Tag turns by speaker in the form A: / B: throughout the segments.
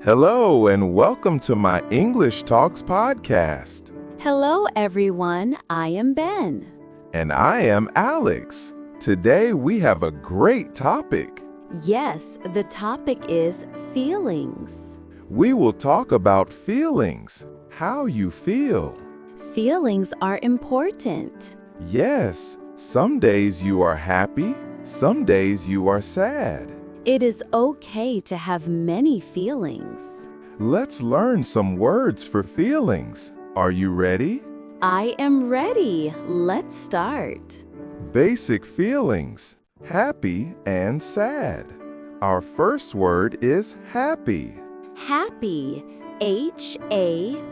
A: Hello and welcome to my English Talks podcast.
B: Hello, everyone. I am Ben.
A: And I am Alex. Today we have a great topic.
B: Yes, the topic is feelings.
A: We will talk about feelings, how you feel.
B: Feelings are important.
A: Yes, some days you are happy, some days you are sad.
B: It is okay to have many feelings.
A: Let's learn some words for feelings. Are you ready?
B: I am ready. Let's start.
A: Basic feelings, happy and sad. Our first word is happy.
B: Happy. H-A-P-P.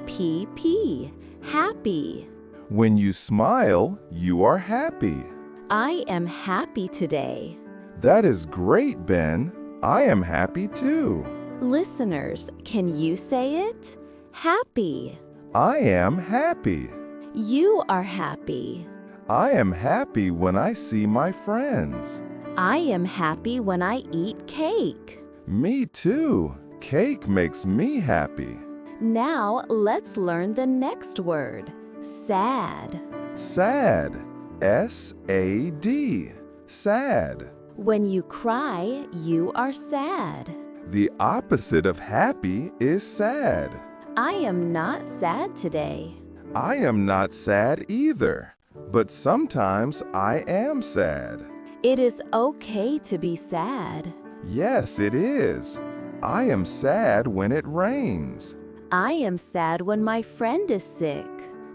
B: Happy.
A: When you smile, you are happy.
B: I am happy today.
A: That is great, Ben. I am happy too.
B: Listeners, can you say it? Happy.
A: I am happy.
B: You are happy.
A: I am happy when I see my friends.
B: I am happy when I eat cake.
A: Me too. Cake makes me happy.
B: Now let's learn the next word. Sad.
A: Sad. S-A-D. Sad.
B: When you cry, you are sad.
A: The opposite of happy is sad.
B: I am not sad today.
A: I am not sad either, but sometimes I am sad.
B: It is okay to be sad.
A: Yes, it is. I am sad when it rains.
B: I am sad when my friend is sick.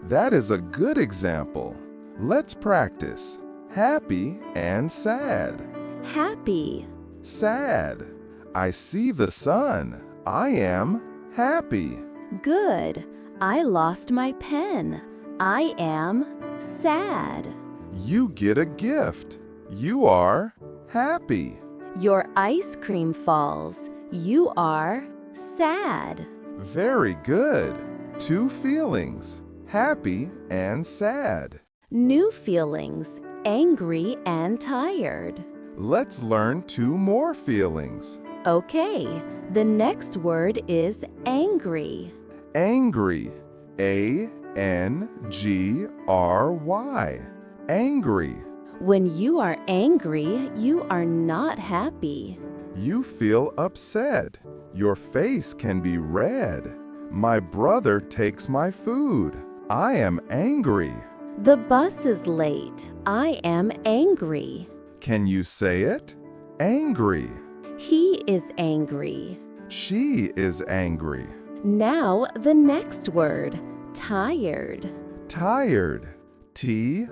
A: That is a good example. Let's practice. Happy and sad.
B: Happy.
A: Sad. I see the sun. I am happy.
B: Good. I lost my pen. I am sad.
A: You get a gift. You are happy.
B: Your ice cream falls. You are sad.
A: Very good. Two feelings, happy and sad.
B: New feelings, angry and tired.
A: Let's learn two more feelings.
B: Okay, the next word is angry.
A: Angry. A-N-G-R-Y. Angry.
B: When you are angry, you are not happy.
A: You feel upset. Your face can be red. My brother takes my food. I am angry.
B: The bus is late. I am angry.
A: Can you say it? Angry.
B: He is angry.
A: She is angry.
B: Now the next word, tired.
A: Tired. T-I-R-E-D.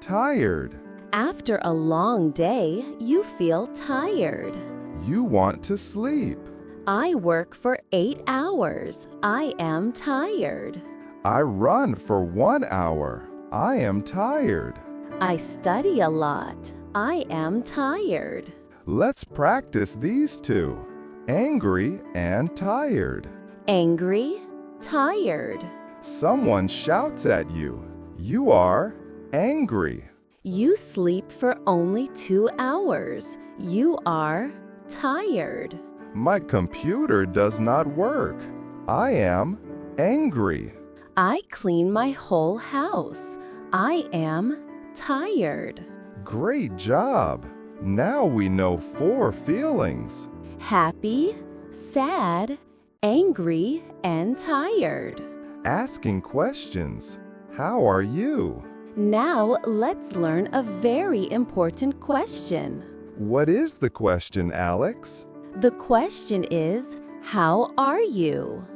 A: Tired.
B: After a long day, you feel tired.
A: You want to sleep.
B: I work for 8 hours. I am tired.
A: I run for 1 hour. I am tired.
B: I study a lot. I am tired.
A: Let's practice these two. Angry and tired.
B: Angry, tired.
A: Someone shouts at you. You are angry.
B: You sleep for only 2 hours. You are tired.
A: My computer does not work. I am angry.
B: I clean my whole house. I am tired.
A: Great job. Now we know 4 feelings.
B: Happy, sad, angry, and tired.
A: Asking questions. How are you?
B: Now let's learn a very important question.
A: What is the question, Alex?
B: The question is, how are you?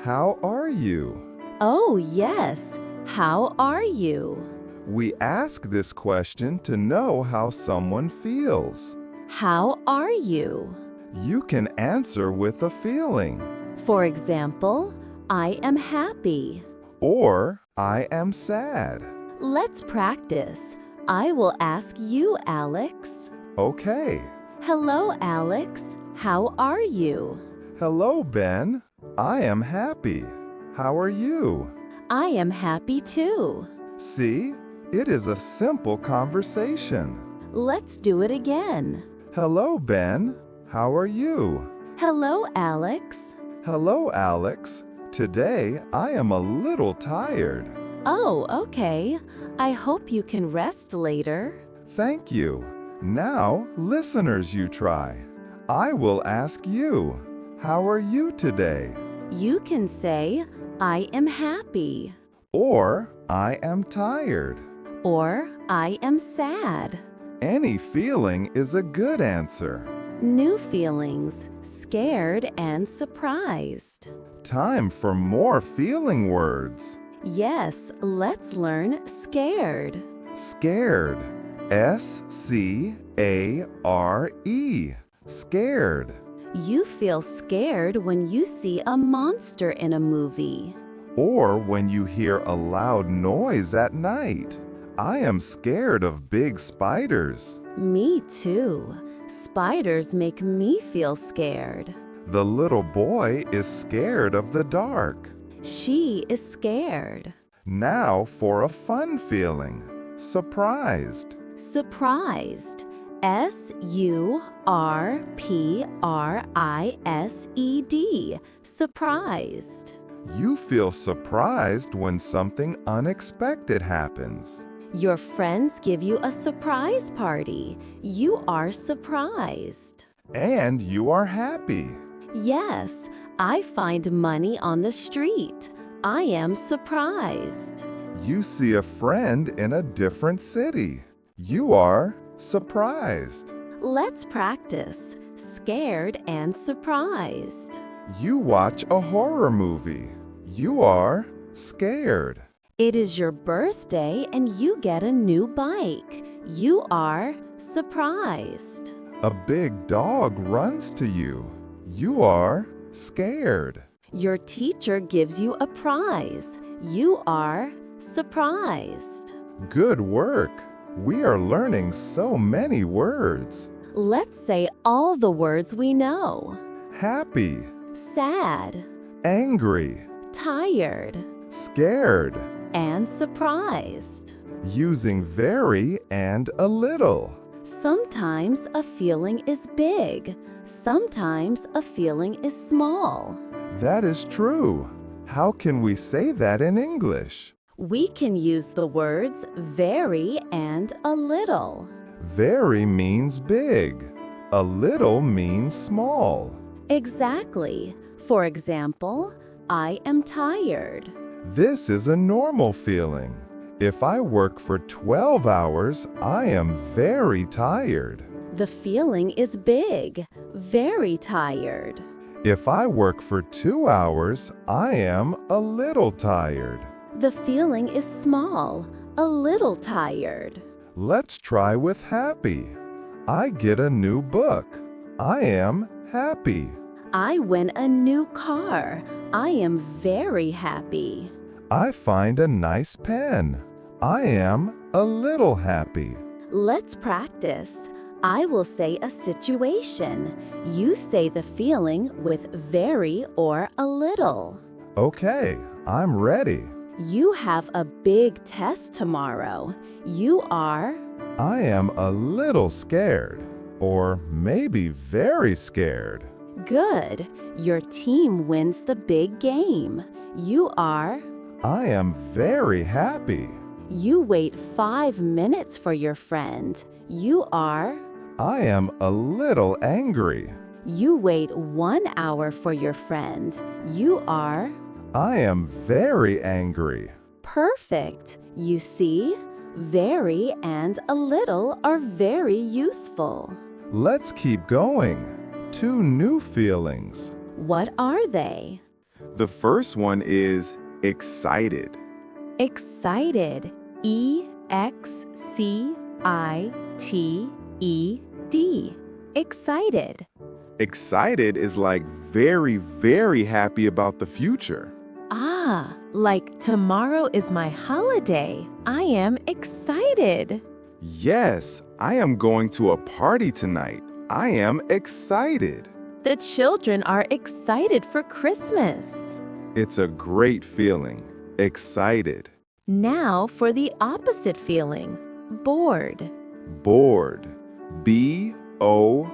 A: How are you?
B: Oh, yes. How are you?
A: We ask this question to know how someone feels.
B: How are you?
A: You can answer with a feeling.
B: For example, I am happy.
A: Or, I am sad.
B: Let's practice. I will ask you, Alex.
A: Okay.
B: Hello, Alex. How are you?
A: Hello, Ben. I am happy. How are you?
B: I am happy too.
A: See? It is a simple conversation.
B: Let's do it again.
A: Hello, Ben. How are you?
B: Hello, Alex.
A: Hello, Alex. Today I am a little tired.
B: Oh, okay. I hope you can rest later.
A: Thank you. Now, listeners, you try. I will ask you, how are you today?
B: You can say, I am happy,
A: Or, I am tired.
B: or I am sad.
A: Any feeling is a good answer.
B: New feelings, scared and surprised.
A: Time for more feeling words.
B: Yes, let's learn scared.
A: Scared. S-C-A-R-E. Scared.
B: You feel scared when you see a monster in a movie.
A: Or when you hear a loud noise at night. I am scared of big spiders.
B: Me too. Spiders make me feel scared.
A: The little boy is scared of the dark.
B: She is scared.
A: Now for a fun feeling. Surprised.
B: Surprised. S-U-R-P-R-I-S-E-D. Surprised.
A: You feel surprised when something unexpected happens.
B: Your friends give you a surprise party. You are surprised.
A: And you are happy.
B: Yes, I find money on the street. I am surprised.
A: You see a friend in a different city. You are surprised.
B: Let's practice. Scared and surprised.
A: You watch a horror movie. You are scared.
B: It is your birthday and you get a new bike. You are surprised.
A: A big dog runs to you. You are scared.
B: Your teacher gives you a prize. You are surprised.
A: Good work. We are learning so many words.
B: Let's say all the words we know.
A: Happy,
B: Sad,
A: angry,
B: tired,
A: scared.
B: and surprised.
A: Using very and a little.
B: Sometimes a feeling is big. Sometimes a feeling is small.
A: That is true. How can we say that in English?
B: We can use the words very and a little.
A: Very means big. A little means small.
B: Exactly. For example, I am tired.
A: This is a normal feeling. If I work for 12 hours, I am very tired.
B: The feeling is big, very tired.
A: If I work for 2 hours, I am a little tired.
B: The feeling is small, a little tired.
A: Let's try with happy. I get a new book. I am happy.
B: I win a new car. I am very happy.
A: I find a nice pen. I am a little happy.
B: Let's practice. I will say a situation. You say the feeling with very or a little.
A: Okay, I'm ready.
B: You have a big test tomorrow. You are.
A: I am a little scared, or maybe very scared.
B: Good. Your team wins the big game. You are.
A: I am very happy.
B: You wait 5 minutes for your friend. You are.
A: I am a little angry.
B: You wait 1 hour for your friend. You are.
A: I am very angry.
B: Perfect. You see, very and a little are very useful.
A: Let's keep going. 2 new feelings.
B: What are they?
A: The first one is excited.
B: Excited. E-X-C-I-T-E-D. Excited.
A: Excited is like very, very happy about the future.
B: Ah, like tomorrow is my holiday. I am excited.
A: Yes, I am going to a party tonight. I am excited.
B: The children are excited for Christmas.
A: It's a great feeling. Excited.
B: Now for the opposite feeling, bored.
A: Bored. B-O-R-E-D.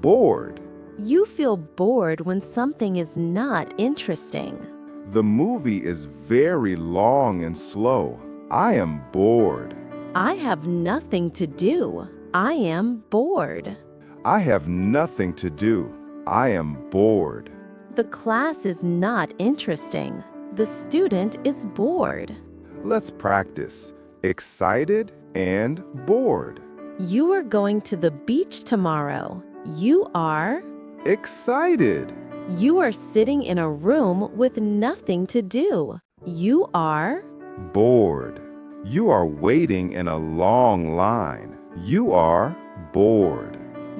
A: Bored.
B: You feel bored when something is not interesting.
A: The movie is very long and slow. I am bored.
B: I have nothing to do. I am bored.
A: I have nothing to do. I am bored.
B: The class is not interesting. The student is bored.
A: Let's practice. Excited and bored.
B: You are going to the beach tomorrow. You are.
A: Excited.
B: You are sitting in a room with nothing to do. You are.
A: Bored. You are waiting in a long line. You are bored.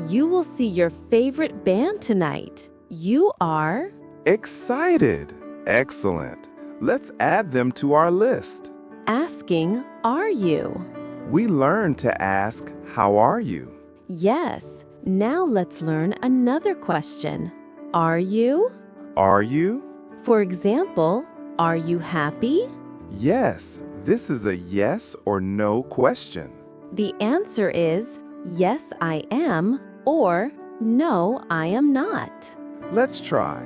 B: You will see your favorite band tonight. You are.
A: Excited. Excellent. Let's add them to our list.
B: Asking, are you?
A: We learned to ask, how are you?
B: Yes. Now let's learn another question. Are you?
A: Are you?
B: For example, are you happy?
A: Yes. This is a yes or no question.
B: The answer is yes, I am, or no, I am not.
A: Let's try.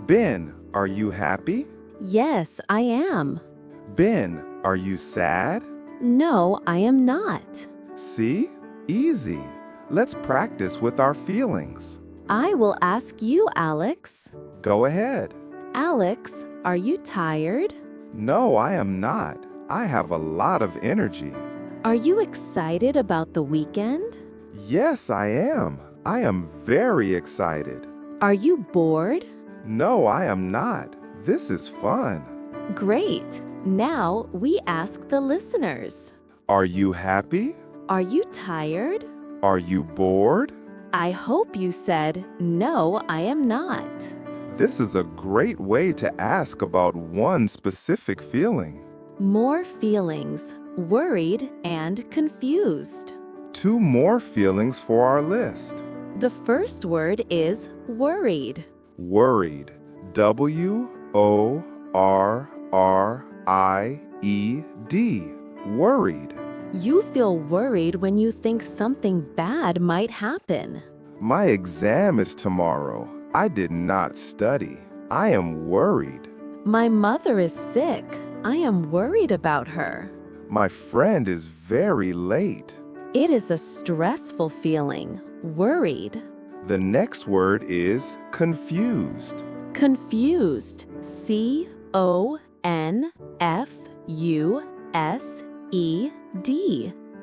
A: Ben, are you happy?
B: Yes, I am.
A: Ben, are you sad?
B: No, I am not.
A: See? Easy. Let's practice with our feelings.
B: I will ask you, Alex.
A: Go ahead.
B: Alex, are you tired?
A: No, I am not. I have a lot of energy.
B: Are you excited about the weekend?
A: Yes, I am. I am very excited.
B: Are you bored?
A: No, I am not. This is fun.
B: Great. Now we ask the listeners.
A: Are you happy?
B: Are you tired?
A: Are you bored?
B: I hope you said, no, I am not.
A: This is a great way to ask about one specific feeling.
B: More feelings, worried and confused.
A: 2 more feelings for our list.
B: The first word is worried.
A: Worried. W-O-R-R-I-E-D. Worried.
B: You feel worried when you think something bad might happen.
A: My exam is tomorrow. I did not study. I am worried.
B: My mother is sick. I am worried about her.
A: My friend is very late.
B: It is a stressful feeling, worried.
A: The next word is confused.
B: Confused. C-O-N-F-U-S-E-D.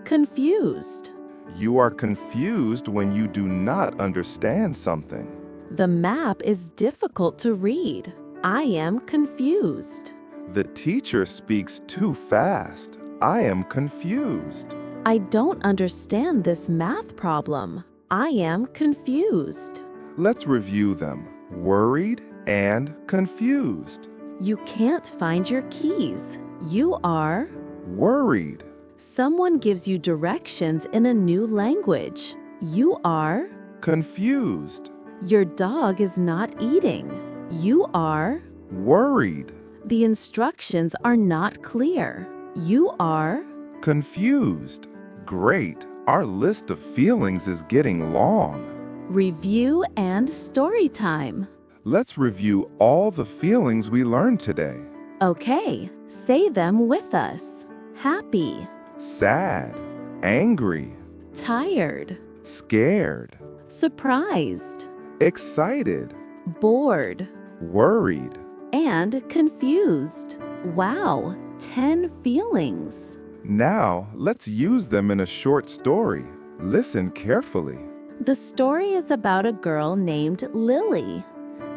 B: Confused.
A: You are confused when you do not understand something.
B: The map is difficult to read. I am confused.
A: The teacher speaks too fast. I am confused.
B: I don't understand this math problem. I am confused.
A: Let's review them. Worried and confused.
B: You can't find your keys. You are.
A: Worried.
B: Someone gives you directions in a new language. You are.
A: Confused.
B: Your dog is not eating. You are.
A: Worried.
B: The instructions are not clear. You are.
A: Confused. Great. Our list of feelings is getting long.
B: Review and story time.
A: Let's review all the feelings we learned today.
B: Okay, say them with us. Happy,
A: Sad, angry,
B: tired,
A: scared,
B: surprised,
A: excited,
B: bored,
A: worried.
B: and confused. Wow, 10 feelings.
A: Now, let's use them in a short story. Listen carefully.
B: The story is about a girl named Lily.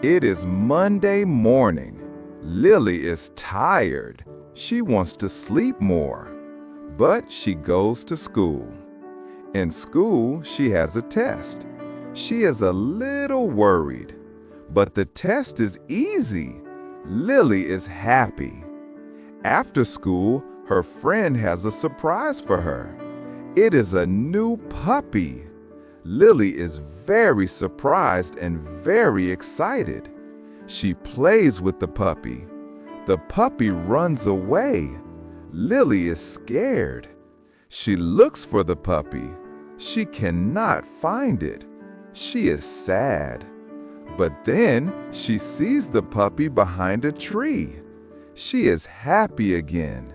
A: It is Monday morning. Lily is tired. She wants to sleep more. But she goes to school. In school, she has a test. She is a little worried. But the test is easy. Lily is happy. After school, her friend has a surprise for her. It is a new puppy. Lily is very surprised and very excited. She plays with the puppy. The puppy runs away. Lily is scared. She looks for the puppy. She cannot find it. She is sad. But then she sees the puppy behind a tree. She is happy again.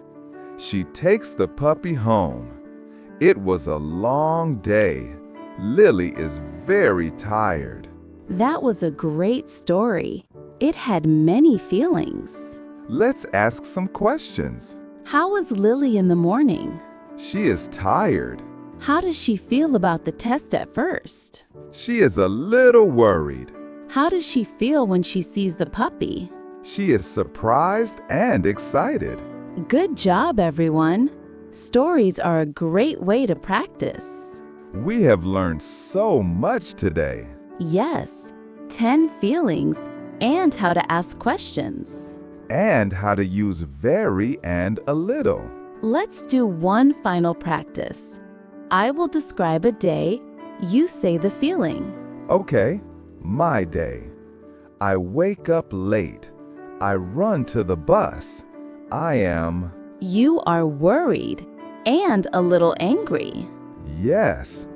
A: She takes the puppy home. It was a long day. Lily is very tired.
B: That was a great story. It had many feelings.
A: Let's ask some questions.
B: How was Lily in the morning?
A: She is tired.
B: How does she feel about the test at first?
A: She is a little worried.
B: How does she feel when she sees the puppy?
A: She is surprised and excited.
B: Good job, everyone. Stories are a great way to practice.
A: We have learned so much today.
B: Yes, 10 feelings and how to ask questions.
A: And how to use very and a little.
B: Let's do one final practice. I will describe a day. You say the feeling.
A: Okay, my day. I wake up late. I run to the bus. I am...
B: You are worried and a little angry.
A: Yes.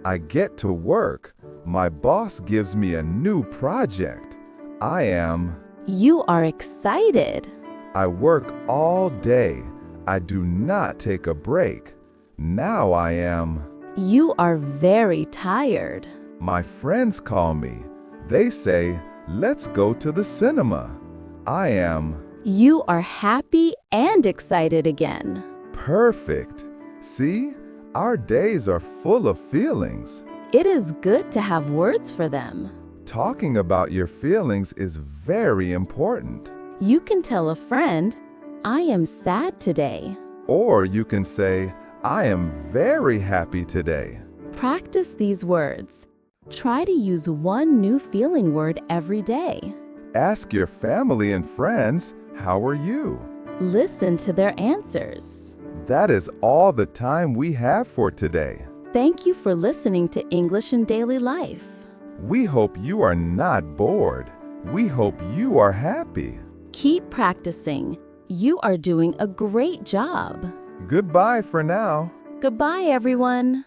A: I get to work. My boss gives me a new project. I am...
B: You are excited.
A: I work all day. I do not take a break. Now I am...
B: You are very tired.
A: My friends call me. They say, let's go to the cinema. I am...
B: You are happy and excited again.
A: Perfect. See, our days are full of feelings.
B: It is good to have words for them.
A: Talking about your feelings is very important.
B: You can tell a friend, I am sad today.
A: Or you can say, I am very happy today.
B: Practice these words. Try to use one new feeling word every day.
A: Ask your family and friends, how are you?
B: Listen to their answers.
A: That is all the time we have for today.
B: Thank you for listening to English in Daily Life.
A: We hope you are not bored. We hope you are happy.
B: Keep practicing. You are doing a great job.
A: Goodbye for now.
B: Goodbye, everyone.